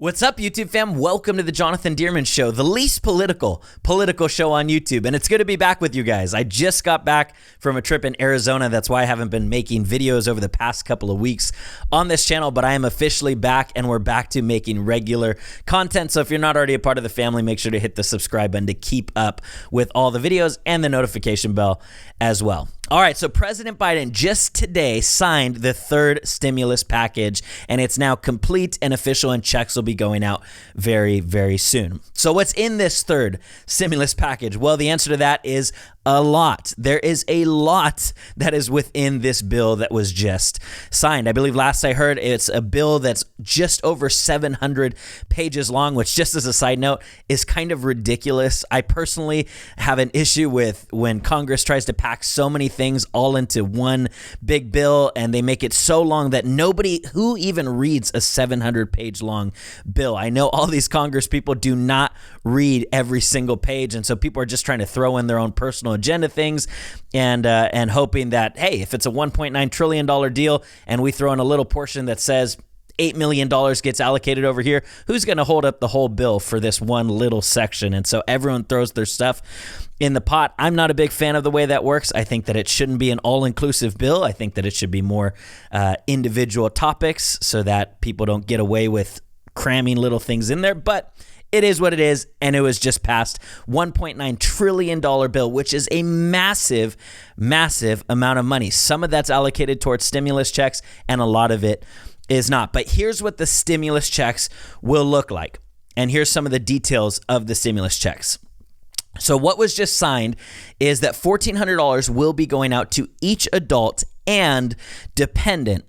What's up, YouTube fam? Welcome to the Jonathan Dearman Show, the least political show on YouTube, and it's good to be back with you guys. I just got back from a trip in Arizona. That's why I haven't been making videos over the past couple of weeks on this channel, but I am officially back, and we're back to making regular content. So if you're not already a part of the family, make sure to hit the subscribe button to keep up with all the videos and the notification bell as well. All right, so President Biden just today signed the third stimulus package, and it's now complete and official, and checks will be going out very, very soon. So what's in this third stimulus package? Well, the answer to that is a lot. There is a lot that is within this bill that was just signed. I believe last I heard, it's a bill that's just over 700 pages long, which, just as a side note, is kind of ridiculous. I personally have an issue with when Congress tries to pack so many things all into one big bill, and they make it so long that nobody who even reads a 700-page long bill. I know all these Congress people do not read every single page, and so people are just trying to throw in their own personal agenda things and hoping that, hey, if it's a $1.9 trillion deal and we throw in a little portion that says $8 million gets allocated over here, who's going to hold up the whole bill for this one little section? And so everyone throws their stuff in the pot. I'm not a big fan of the way that works. I think that it shouldn't be an all-inclusive bill. I think that it should be more individual topics so that people don't get away with cramming little things in there. But it is what it is, and it was just passed. $1.9 trillion bill, which is a massive, massive amount of money. Some of that's allocated towards stimulus checks, and a lot of it is not. But here's what the stimulus checks will look like, and here's some of the details of the stimulus checks. So what was just signed is that $1,400 will be going out to each adult and dependent.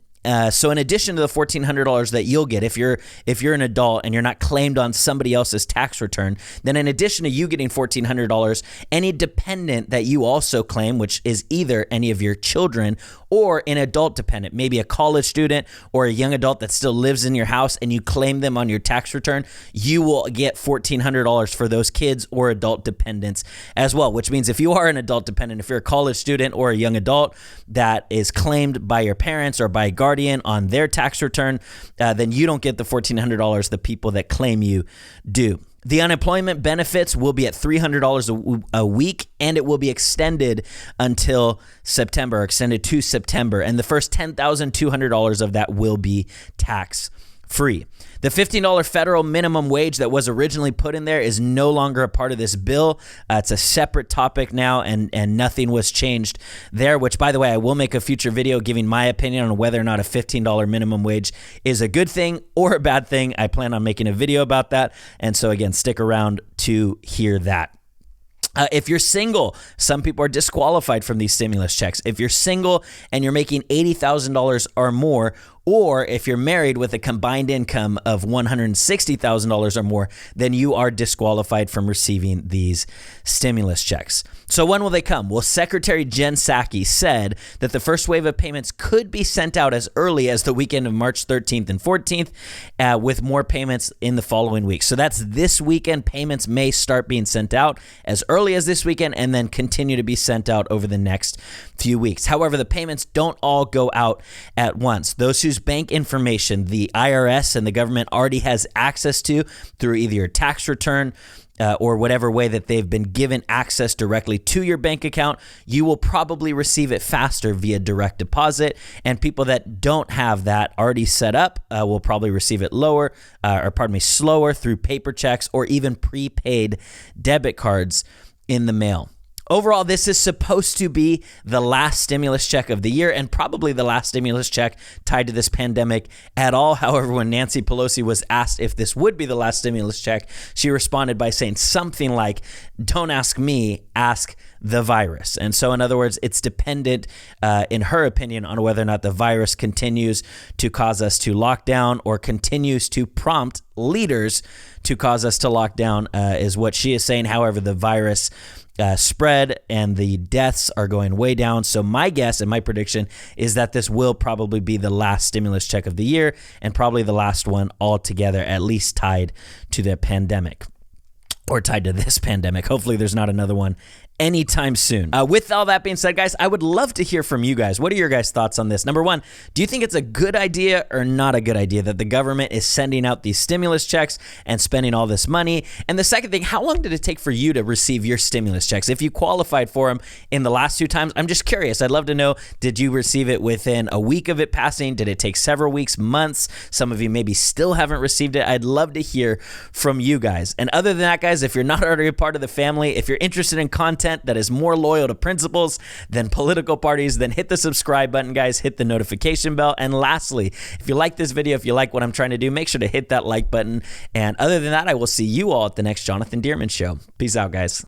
So in addition to the $1,400 that you'll get if you're an adult and you're not claimed on somebody else's tax return, then in addition to you getting $1,400, any dependent that you also claim, which is either any of your children or an adult dependent, maybe a college student or a young adult that still lives in your house and you claim them on your tax return, you will get $1,400 for those kids or adult dependents as well, which means if you are an adult dependent, if you're a college student or a young adult that is claimed by your parents or by a guardian on their tax return, then you don't get the $1,400 the people that claim you do. The unemployment benefits will be at $300 a week, and it will be extended until September, extended to September. And the first $10,200 of that will be tax-free. The $15 federal minimum wage that was originally put in there is no longer a part of this bill. It's a separate topic now, and nothing was changed there, which, by the way, I will make a future video giving my opinion on whether or not a $15 minimum wage is a good thing or a bad thing. I plan on making a video about that, and so again, stick around to hear that. If you're single, some people are disqualified from these stimulus checks. If you're single and you're making $80,000 or more, or if you're married with a combined income of $160,000 or more, then you are disqualified from receiving these stimulus checks. So when will they come? Well, Secretary Jen Psaki said that the first wave of payments could be sent out as early as the weekend of March 13th and 14th, with more payments in the following week. So that's this weekend. Payments may start being sent out as early as this weekend and then continue to be sent out over the next few weeks. However, the payments don't all go out at once. Those whose bank information the IRS and the government already has access to through either your tax return or whatever way that they've been given access directly to your bank account, you will probably receive it faster via direct deposit. And people that don't have that already set up will probably receive it slower through paper checks or even prepaid debit cards in the mail. Overall, this is supposed to be the last stimulus check of the year and probably the last stimulus check tied to this pandemic at all. However, when Nancy Pelosi was asked if this would be the last stimulus check, she responded by saying something like, "Don't ask me, ask the virus." And so, in other words, it's dependent, in her opinion, on whether or not the virus continues to cause us to lock down or continues to prompt leaders to cause us to lock down, is what she is saying. However, the virus spread and the deaths are going way down. So my guess and my prediction is that this will probably be the last stimulus check of the year and probably the last one altogether, at least tied to the pandemic or tied to this pandemic. Hopefully there's not another one anytime soon. With all that being said, guys, I would love to hear from you guys. What are your guys' thoughts on this? Number one, do you think it's a good idea or not a good idea that the government is sending out these stimulus checks and spending all this money? And the second thing, how long did it take for you to receive your stimulus checks? If you qualified for them in the last 2 times, I'm just curious. I'd love to know, did you receive it within a week of it passing? Did it take several weeks, months? Some of you maybe still haven't received it. I'd love to hear from you guys. And other than that, guys, if you're not already a part of the family, if you're interested in content that is more loyal to principles than political parties, then hit the subscribe button, guys. Hit the notification bell. And lastly, if you like this video, if you like what I'm trying to do, make sure to hit that like button. And other than that, I will see you all at the next Jonathan Dearman Show. Peace out, guys.